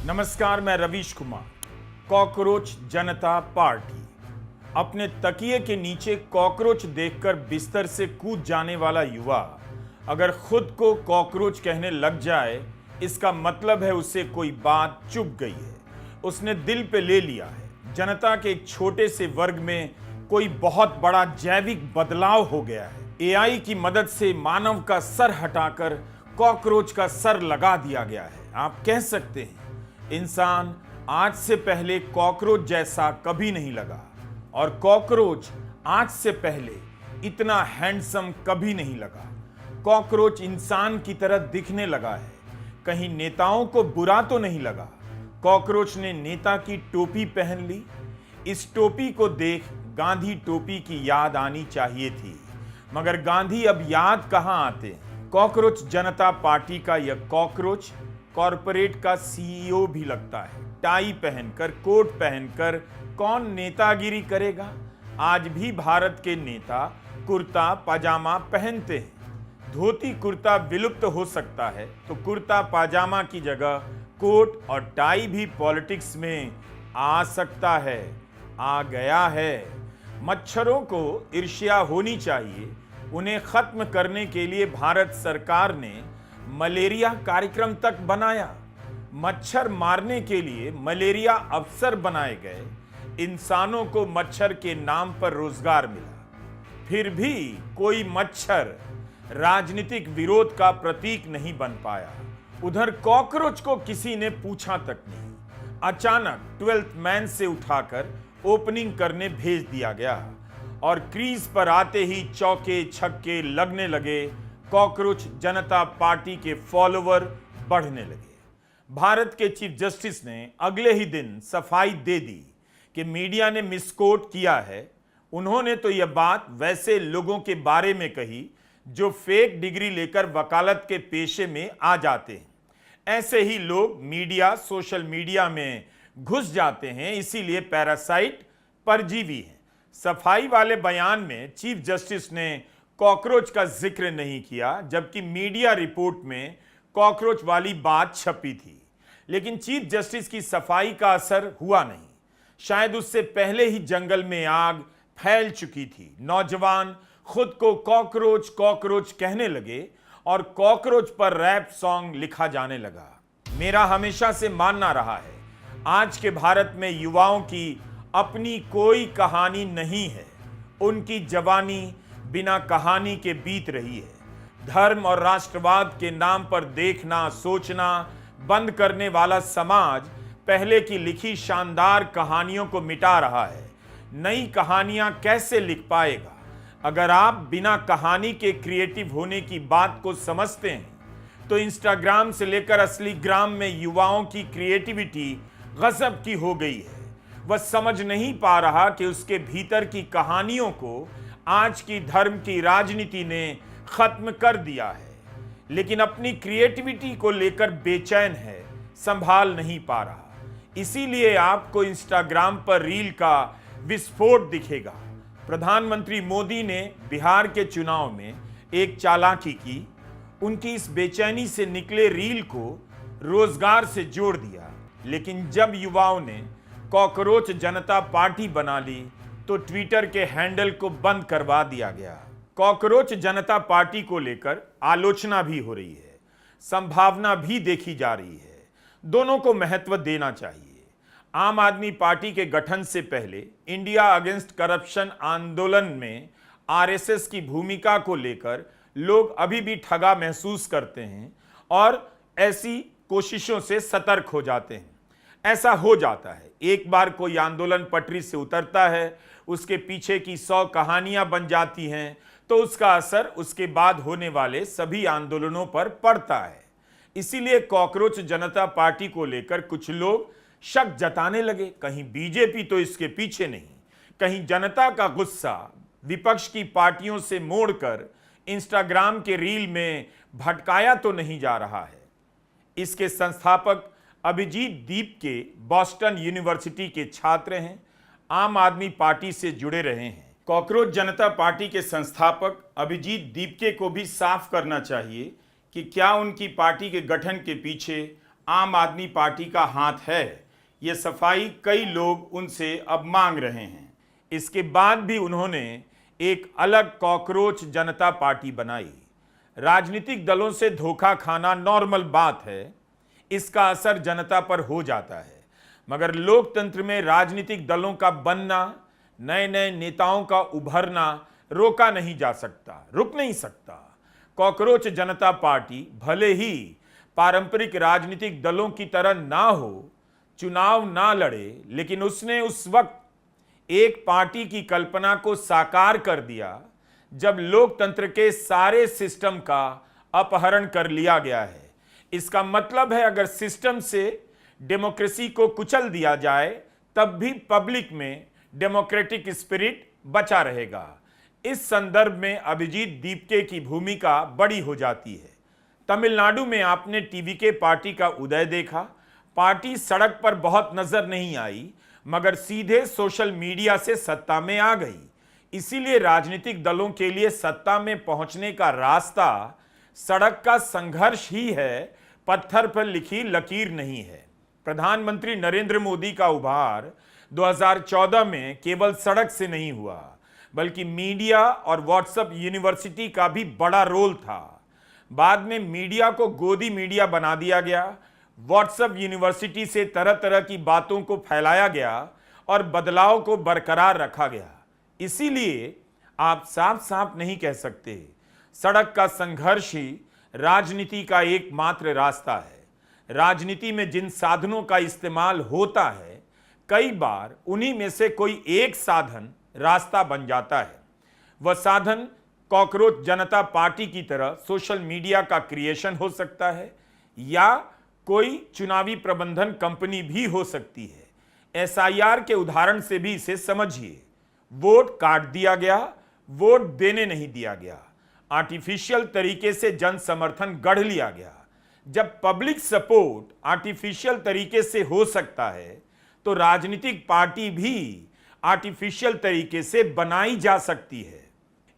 नमस्कार, मैं रवीश कुमार। कॉकरोच जनता पार्टी। अपने तकिए के नीचे कॉकरोच देखकर बिस्तर से कूद जाने वाला युवा अगर खुद को कॉकरोच कहने लग जाए, इसका मतलब है उसे कोई बात चुभ गई है, उसने दिल पे ले लिया है। जनता के एक छोटे से वर्ग में कोई बहुत बड़ा जैविक बदलाव हो गया है। एआई की मदद से मानव का सर हटाकर कॉकरोच का सर लगा दिया गया है। आप कह सकते हैं इंसान आज से पहले कॉकरोच जैसा कभी नहीं लगा और कॉकरोच आज से पहले इतना हैंडसम कभी नहीं लगा। कॉकरोच इंसान की तरह दिखने लगा है, कहीं नेताओं को बुरा तो नहीं लगा। कॉकरोच ने नेता की टोपी पहन ली। इस टोपी को देख गांधी टोपी की याद आनी चाहिए थी, मगर गांधी अब याद कहां आते। कॉकरोच जनता पार्टी का यह कॉकरोच कॉरपोरेट का सीईओ भी लगता है। टाई पहनकर, कोट पहनकर कौन नेतागिरी करेगा? आज भी भारत के नेता कुर्ता पाजामा पहनते हैं। धोती कुर्ता विलुप्त हो सकता है तो कुर्ता पाजामा की जगह कोट और टाई भी पॉलिटिक्स में आ सकता है, आ गया है। मच्छरों को ईर्ष्या होनी चाहिए। उन्हें खत्म करने के लिए भारत सरकार ने मलेरिया कार्यक्रम तक बनाया। मच्छर मारने के लिए मलेरिया अफसर बनाए गए। इंसानों को मच्छर के नाम पर रोजगार मिला। फिर भी कोई मच्छर राजनीतिक विरोध का प्रतीक नहीं बन पाया। उधर कॉकरोच को किसी ने पूछा तक नहीं। अचानक 12th मैन से उठाकर ओपनिंग करने भेज दिया गया और क्रीज पर आते ही चौके छक्के लगने लगे। कॉकरोच जनता पार्टी के फॉलोवर बढ़ने लगे। भारत के चीफ जस्टिस ने अगले ही दिन सफाई दे दी कि मीडिया ने मिसकोट किया है। उन्होंने तो यह बात वैसे लोगों के बारे में कही जो फेक डिग्री लेकर वकालत के पेशे में आ जाते हैं। ऐसे ही लोग मीडिया, सोशल मीडिया में घुस जाते हैं, इसीलिए पैरासाइट परजीवी हैं। सफाई वाले बयान में चीफ जस्टिस ने कॉकरोच का जिक्र नहीं किया, जबकि मीडिया रिपोर्ट में कॉकरोच वाली बात छपी थी। लेकिन चीफ जस्टिस की सफाई का असर हुआ नहीं। शायद उससे पहले ही जंगल में आग फैल चुकी थी। नौजवान खुद को कॉकरोच कॉकरोच कहने लगे और कॉकरोच पर रैप सॉन्ग लिखा जाने लगा। मेरा हमेशा से मानना रहा है, आज के भारत में युवाओं की अपनी कोई कहानी नहीं है। उनकी जवानी बिना कहानी के बीत रही है। धर्म और राष्ट्रवाद के नाम पर देखना, सोचना बंद करने वाला समाज पहले की लिखी शानदार कहानियों को मिटा रहा है। नई कहानियां कैसे लिख पाएगा? अगर आप बिना कहानी के क्रिएटिव होने की बात को समझते हैं तो इंस्टाग्राम से लेकर असली ग्राम में युवाओं की क्रिएटिविटी गजब की हो गई है। वह समझ नहीं पा रहा कि उसके भीतर की कहानियों को आज की धर्म की राजनीति ने खत्म कर दिया है, लेकिन अपनी क्रिएटिविटी को लेकर बेचैन है, संभाल नहीं पा रहा। इसीलिए आपको इंस्टाग्राम पर रील का विस्फोट दिखेगा। प्रधानमंत्री मोदी ने बिहार के चुनाव में एक चालाकी की। उनकी इस बेचैनी से निकले रील को रोजगार से जोड़ दिया। लेकिन जब युवाओं ने कॉकरोच जनता पार्टी बना ली तो ट्विटर के हैंडल को बंद करवा दिया गया। कॉकरोच जनता पार्टी को लेकर आलोचना भी हो रही है, संभावना भी देखी जा रही है। दोनों को महत्व देना चाहिए। आम आदमी पार्टी के गठन से पहले इंडिया अगेंस्ट करप्शन आंदोलन में आरएसएस की भूमिका को लेकर लोग अभी भी ठगा महसूस करते हैं और ऐसी कोशिशों से सतर्क हो जाते हैं। ऐसा हो जाता है, एक बार कोई आंदोलन पटरी से उतरता है, उसके पीछे की 100 कहानियां बन जाती हैं, तो उसका असर उसके बाद होने वाले सभी आंदोलनों पर पड़ता है। इसीलिए कॉकरोच जनता पार्टी को लेकर कुछ लोग शक जताने लगे, कहीं बीजेपी तो इसके पीछे नहीं, कहीं जनता का गुस्सा विपक्ष की पार्टियों से मोड़कर इंस्टाग्राम के रील में भटकाया तो नहीं जा रहा है। इसके संस्थापक अभिजीत दीपके बॉस्टन यूनिवर्सिटी के छात्र हैं, आम आदमी पार्टी से जुड़े रहे हैं। कॉकरोच जनता पार्टी के संस्थापक अभिजीत दीपके को भी साफ करना चाहिए कि क्या उनकी पार्टी के गठन के पीछे आम आदमी पार्टी का हाथ है, ये सफाई कई लोग उनसे अब मांग रहे हैं। इसके बाद भी उन्होंने एक अलग कॉकरोच जनता पार्टी बनाई। राजनीतिक दलों से धोखा खाना नॉर्मल बात है, इसका असर जनता पर हो जाता है, मगर लोकतंत्र में राजनीतिक दलों का बनना, नए नए नेताओं का उभरना रोका नहीं जा सकता, रुक नहीं सकता। कॉकरोच जनता पार्टी भले ही पारंपरिक राजनीतिक दलों की तरह ना हो, चुनाव ना लड़े, लेकिन उसने उस वक्त एक पार्टी की कल्पना को साकार कर दिया जब लोकतंत्र के सारे सिस्टम का अपहरण कर लिया गया है। इसका मतलब है अगर सिस्टम से डेमोक्रेसी को कुचल दिया जाए तब भी पब्लिक में डेमोक्रेटिक स्पिरिट बचा रहेगा। इस संदर्भ में अभिजीत दीपके की भूमिका बड़ी हो जाती है। तमिलनाडु में आपने टीवीके पार्टी का उदय देखा। पार्टी सड़क पर बहुत नजर नहीं आई, मगर सीधे सोशल मीडिया से सत्ता में आ गई। इसीलिए राजनीतिक दलों के लिए सत्ता में पहुंचने का रास्ता सड़क का संघर्ष ही है, पत्थर पर लिखी लकीर नहीं है। प्रधानमंत्री नरेंद्र मोदी का उभार 2014 में केवल सड़क से नहीं हुआ, बल्कि मीडिया और व्हाट्सएप यूनिवर्सिटी का भी बड़ा रोल था। बाद में मीडिया को गोदी मीडिया बना दिया गया, व्हाट्सएप यूनिवर्सिटी से तरह तरह की बातों को फैलाया गया और बदलाव को बरकरार रखा गया। इसीलिए आप साफ साफ नहीं कह सकते सड़क का संघर्ष ही राजनीति का एकमात्र रास्ता है। राजनीति में जिन साधनों का इस्तेमाल होता है, कई बार उन्हीं में से कोई एक साधन रास्ता बन जाता है। वह साधन कॉकरोच जनता पार्टी की तरह सोशल मीडिया का क्रिएशन हो सकता है, या कोई चुनावी प्रबंधन कंपनी भी हो सकती है। एसआईआर के उदाहरण से भी इसे समझिए। वोट काट दिया गया, वोट देने नहीं दिया गया, आर्टिफिशियल तरीके से जन समर्थन गढ़ लिया गया। जब पब्लिक सपोर्ट आर्टिफिशियल तरीके से हो सकता है, तो राजनीतिक पार्टी भी आर्टिफिशियल तरीके से बनाई जा सकती है।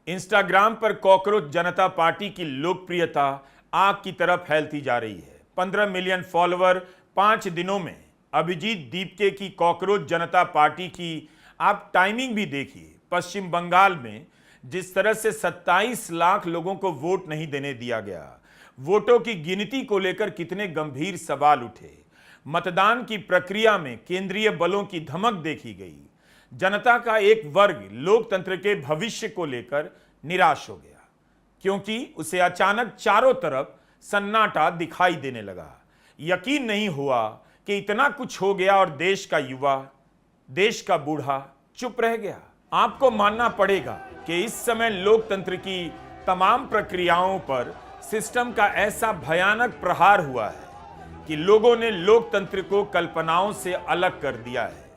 इंस्टाग्राम पर कॉकरोच जनता पार्टी की लोकप्रियता आग की तरह फैलती जा रही है। 15 मिलियन फॉलोअर 5 दिनों में। अभिजीत दीपके की कॉकरोच जनता पार्टी की आप टाइमिंग भी देखिए। पश्चिम बंगाल में जिस तरह से 27 लाख लोगों को वोट नहीं देने दिया गया, वोटों की गिनती को लेकर कितने गंभीर सवाल उठे। मतदान की प्रक्रिया में केंद्रीय बलों की धमक देखी गई। जनता का एक वर्ग लोकतंत्र के भविष्य को लेकर निराश हो गया, क्योंकि उसे अचानक चारों तरफ सन्नाटा दिखाई देने लगा। यकीन नहीं हुआ कि इतना कुछ हो गया और देश का युवा, देश का बूढ़ा चुप रह गया। आपको मानना पड़ेगा कि इस समय लोकतंत्र की तमाम प्रक्रियाओं पर सिस्टम का ऐसा भयानक प्रहार हुआ है कि लोगों ने लोकतंत्र को कल्पनाओं से अलग कर दिया है।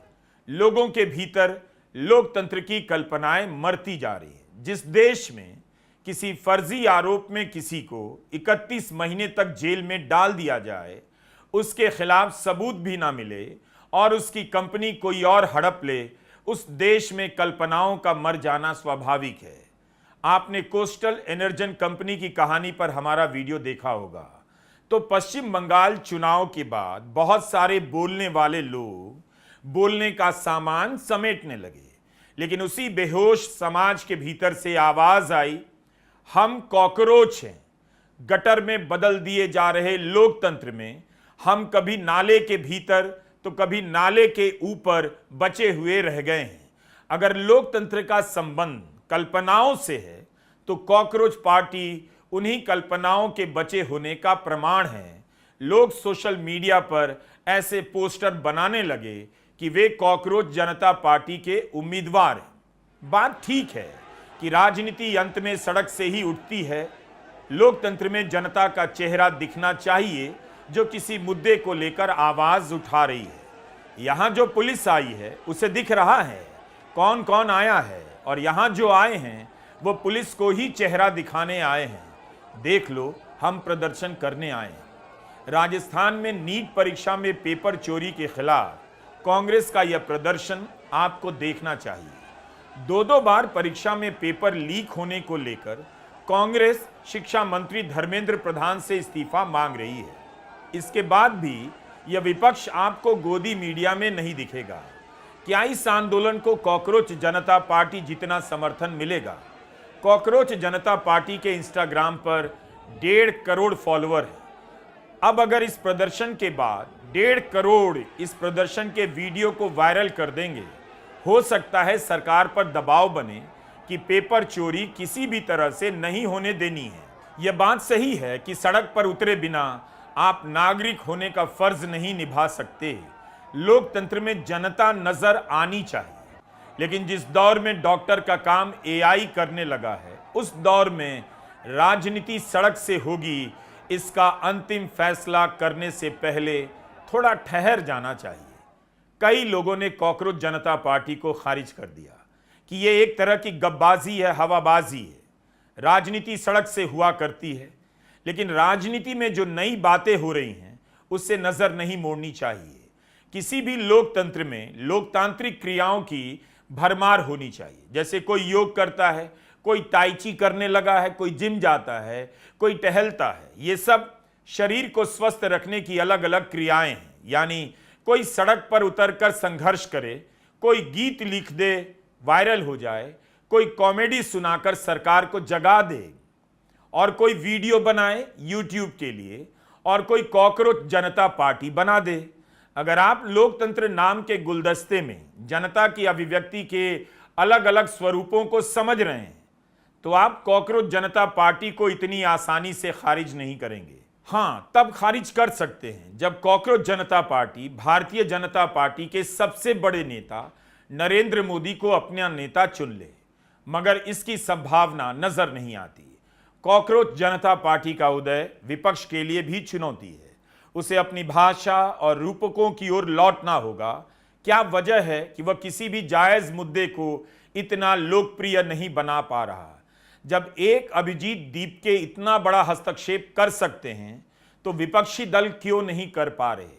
लोगों के भीतर लोकतंत्र की कल्पनाएं मरती जा रही है। जिस देश में किसी फर्जी आरोप में किसी को 31 महीने तक जेल में डाल दिया जाए, उसके खिलाफ सबूत भी ना मिले और उसकी कंपनी कोई और हड़प ले, उस देश में कल्पनाओं का मर जाना स्वाभाविक है। आपने कोस्टल एनर्जन कंपनी की कहानी पर हमारा वीडियो देखा होगा। तो पश्चिम बंगाल चुनाव के बाद बहुत सारे बोलने वाले लोग बोलने का सामान समेटने लगे, लेकिन उसी बेहोश समाज के भीतर से आवाज आई, हम कॉकरोच हैं। गटर में बदल दिए जा रहे लोकतंत्र में हम कभी नाले के भीतर तो कभी नाले के ऊपर बचे हुए रह गए हैं। अगर लोकतंत्र का संबंध कल्पनाओं से है, तो कॉकरोच पार्टी उन्हीं कल्पनाओं के बचे होने का प्रमाण है। लोग सोशल मीडिया पर ऐसे पोस्टर बनाने लगे कि वे कॉकरोच जनता पार्टी के उम्मीदवार हैं। बात ठीक है कि राजनीति अंत में सड़क से ही उठती है। लोकतंत्र में जनता का चेहरा दिखना चाहिए जो किसी मुद्दे को लेकर आवाज उठा रही है। यहां जो पुलिस आई है उसे दिख रहा है कौन कौन आया है, और यहां जो आए हैं वो पुलिस को ही चेहरा दिखाने आए हैं। देख लो, हम प्रदर्शन करने आए हैं। राजस्थान में नीट परीक्षा में पेपर चोरी के खिलाफ कांग्रेस का यह प्रदर्शन आपको देखना चाहिए। दो बार परीक्षा में पेपर लीक होने को लेकर कांग्रेस शिक्षा मंत्री धर्मेंद्र प्रधान से इस्तीफा मांग रही है। इसके बाद भी यह विपक्ष आपको गोदी मीडिया में नहीं दिखेगा। क्या इस आंदोलन को कॉकरोच जनता पार्टी जितना समर्थन मिलेगा? कॉकरोच जनता पार्टी के इंस्टाग्राम पर 1.5 करोड़ फॉलोअर हैं। अब अगर इस प्रदर्शन के बाद 1.5 करोड़ इस प्रदर्शन के वीडियो को वायरल कर देंगे, हो सकता है सरकार पर दबाव बने कि पेपर चोरी किसी भी तरह से नहीं होने देनी है। यह बात सही है कि सड़क पर उतरे बिना आप नागरिक होने का फर्ज नहीं निभा सकते। लोकतंत्र में जनता नजर आनी चाहिए, लेकिन जिस दौर में डॉक्टर का काम एआई करने लगा है, उस दौर में राजनीति सड़क से होगी, इसका अंतिम फैसला करने से पहले थोड़ा ठहर जाना चाहिए। कई लोगों ने कॉकरोच जनता पार्टी को खारिज कर दिया कि यह एक तरह की गप्पबाजी है, हवाबाजी है। राजनीति सड़क से हुआ करती है, लेकिन राजनीति में जो नई बातें हो रही हैं उससे नजर नहीं मोड़नी चाहिए। किसी भी लोकतंत्र में लोकतांत्रिक क्रियाओं की भरमार होनी चाहिए। जैसे कोई योग करता है, कोई ताइची करने लगा है, कोई जिम जाता है, कोई टहलता है। ये सब शरीर को स्वस्थ रखने की अलग अलग क्रियाएं हैं। यानी कोई सड़क पर उतरकर संघर्ष करे, कोई गीत लिख दे वायरल हो जाए, कोई कॉमेडी सुनाकर सरकार को जगा दे, और कोई वीडियो बनाए यूट्यूब के लिए, और कोई कॉकरोच जनता पार्टी बना दे। अगर आप लोकतंत्र नाम के गुलदस्ते में जनता की अभिव्यक्ति के अलग अलग स्वरूपों को समझ रहे हैं, तो आप कॉकरोच जनता पार्टी को इतनी आसानी से खारिज नहीं करेंगे। हाँ, तब खारिज कर सकते हैं जब कॉकरोच जनता पार्टी भारतीय जनता पार्टी के सबसे बड़े नेता नरेंद्र मोदी को अपना नेता चुन ले, मगर इसकी संभावना नजर नहीं आती। कॉकरोच जनता पार्टी का उदय विपक्ष के लिए भी चुनौती है। उसे अपनी भाषा और रूपकों की ओर लौटना होगा। क्या वजह है कि वह किसी भी जायज मुद्दे को इतना लोकप्रिय नहीं बना पा रहा? जब एक अभिजीत दीप के इतना बड़ा हस्तक्षेप कर सकते हैं, तो विपक्षी दल क्यों नहीं कर पा रहे?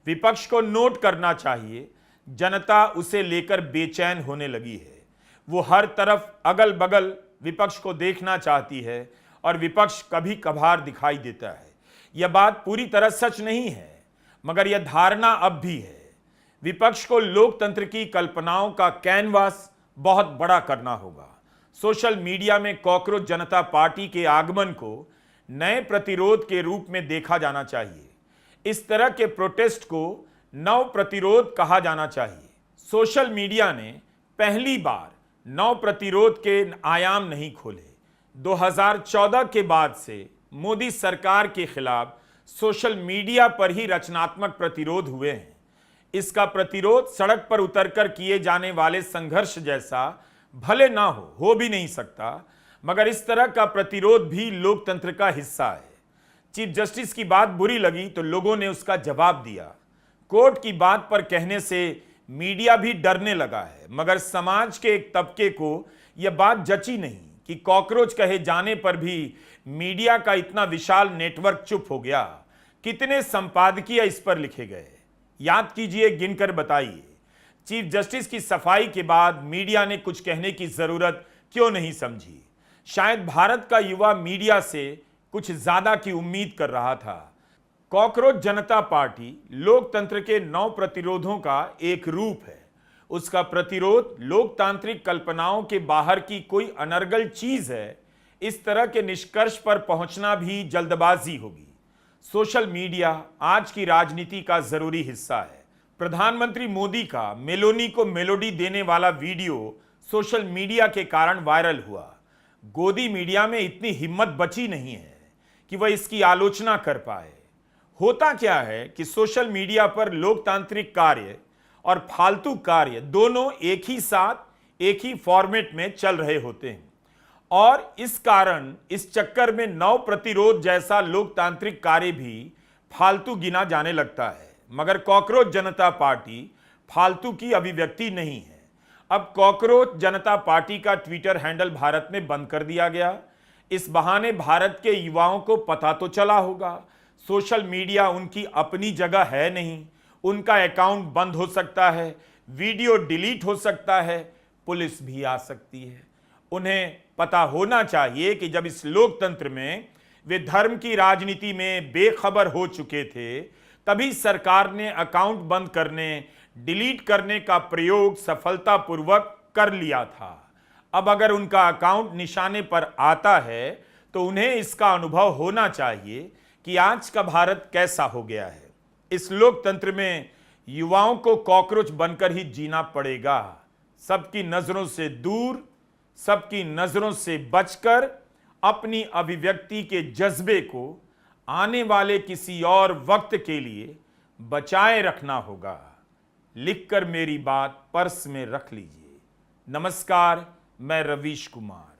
विपक्ष को नोट करना चाहिए, जनता उसे लेकर बेचैन होने लगी है। वो हर तरफ अगल बगल विपक्ष को देखना चाहती है, और विपक्ष कभी कभार दिखाई देता है। यह बात पूरी तरह सच नहीं है, मगर यह धारणा अब भी है। विपक्ष को लोकतंत्र की कल्पनाओं का कैनवास बहुत बड़ा करना होगा। सोशल मीडिया में कॉकरोच जनता पार्टी के आगमन को नए प्रतिरोध के रूप में देखा जाना चाहिए। इस तरह के प्रोटेस्ट को नव प्रतिरोध कहा जाना चाहिए। सोशल मीडिया ने पहली बार नव प्रतिरोध के आयाम नहीं खोले। 2014 के बाद से मोदी सरकार के खिलाफ सोशल मीडिया पर ही रचनात्मक प्रतिरोध हुए हैं। इसका प्रतिरोध सड़क पर उतरकर किए जाने वाले संघर्ष जैसा भले ना हो भी नहीं सकता, मगर इस तरह का प्रतिरोध भी लोकतंत्र का हिस्सा है। चीफ जस्टिस की बात बुरी लगी तो लोगों ने उसका जवाब दिया। कोर्ट की बात पर कहने से मीडिया भी डरने लगा है, मगर समाज के एक तबके को यह बात जची नहीं कि कॉकरोच कहे जाने पर भी मीडिया का इतना विशाल नेटवर्क चुप हो गया। कितने संपादकीय इस पर लिखे गए, याद कीजिए, गिनकर बताइए। चीफ जस्टिस की सफाई के बाद मीडिया ने कुछ कहने की जरूरत क्यों नहीं समझी? शायद भारत का युवा मीडिया से कुछ ज्यादा की उम्मीद कर रहा था। कॉकरोच जनता पार्टी लोकतंत्र के नौ प्रतिरोधों का एक रूप है। उसका प्रतिरोध लोकतांत्रिक कल्पनाओं के बाहर की कोई अनर्गल चीज है, इस तरह के निष्कर्ष पर पहुंचना भी जल्दबाजी होगी। सोशल मीडिया आज की राजनीति का जरूरी हिस्सा है। प्रधानमंत्री मोदी का मेलोनी को मेलोडी देने वाला वीडियो सोशल मीडिया के कारण वायरल हुआ। गोदी मीडिया में इतनी हिम्मत बची नहीं है कि वह इसकी आलोचना कर पाए। होता क्या है कि सोशल मीडिया पर लोकतांत्रिक कार्य और फालतू कार्य दोनों एक ही साथ एक ही फॉर्मेट में चल रहे होते हैं, और इस कारण इस चक्कर में नव प्रतिरोध जैसा लोकतांत्रिक कार्य भी फालतू गिना जाने लगता है। मगर कॉकरोच जनता पार्टी फालतू की अभिव्यक्ति नहीं है। अब कॉकरोच जनता पार्टी का ट्विटर हैंडल भारत में बंद कर दिया गया। इस बहाने भारत के युवाओं को पता तो चला होगा सोशल मीडिया उनकी अपनी जगह है नहीं। उनका अकाउंट बंद हो सकता है, वीडियो डिलीट हो सकता है, पुलिस भी आ सकती है। उन्हें पता होना चाहिए कि जब इस लोकतंत्र में वे धर्म की राजनीति में बेखबर हो चुके थे, तभी सरकार ने अकाउंट बंद करने, डिलीट करने का प्रयोग सफलतापूर्वक कर लिया था। अब अगर उनका अकाउंट निशाने पर आता है तो उन्हें इसका अनुभव होना चाहिए कि आज का भारत कैसा हो गया है। इस लोकतंत्र में युवाओं को कॉकरोच बनकर ही जीना पड़ेगा। सबकी नजरों से दूर, सबकी नजरों से बचकर अपनी अभिव्यक्ति के जज्बे को आने वाले किसी और वक्त के लिए बचाए रखना होगा। लिखकर मेरी बात पर्स में रख लीजिए। नमस्कार, मैं रवीश कुमार।